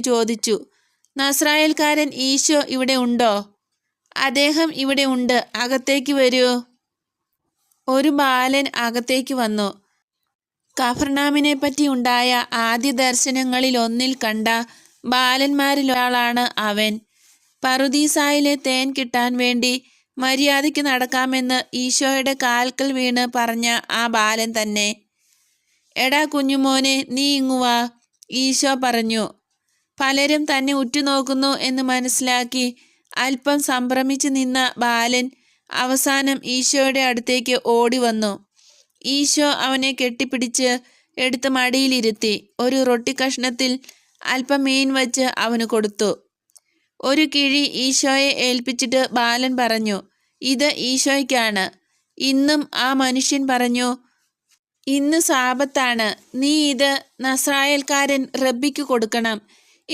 ചോദിച്ചു, നസ്രായേൽക്കാരൻ ഈശോ ഇവിടെ ഉണ്ടോ? അദ്ദേഹം ഇവിടെ ഉണ്ട്, അകത്തേക്ക് വരൂ. ഒരു ബാലൻ അകത്തേക്ക് വന്നു. കഫർനാമിനെപ്പറ്റി ഉണ്ടായ ആദ്യ ദർശനങ്ങളിൽ ഒന്നിൽ കണ്ട ബാലന്മാരിലൊരാളാണ് അവൻ. പറുദീസായിലെ തേൻ കിട്ടാൻ വേണ്ടി മര്യാദയ്ക്ക് നടക്കാമെന്ന് ഈശോയുടെ കാൽക്കൽ വീണ് പറഞ്ഞ ആ ബാലൻ തന്നെ. എടാ കുഞ്ഞുമോനെ, നീ ഇങ്ങുവാ, ഈശോ പറഞ്ഞു. പലരും തന്നെ ഉറ്റുനോക്കുന്നു എന്ന് മനസ്സിലാക്കി അല്പം സംഭ്രമിച്ച് നിന്ന ബാലൻ അവസാനം ഈശോയുടെ അടുത്തേക്ക് ഓടി വന്നു. ഈശോ അവനെ കെട്ടിപ്പിടിച്ച് എടുത്ത് മടിയിലിരുത്തി. ഒരു റൊട്ടി കഷ്ണത്തിൽ അല്പം മീൻ വച്ച് അവന് കൊടുത്തു. ഒരു കിഴി ഈശോയെ ഏൽപ്പിച്ചിട്ട് ബാലൻ പറഞ്ഞു, ഇത് ഈശോയ്ക്കാണ്. ഇന്നും ആ മനുഷ്യൻ പറഞ്ഞു, ഇന്ന് സാബത്താണ്, നീ ഇത് നസ്രായേൽക്കാരൻ റബ്ബിക്ക് കൊടുക്കണം.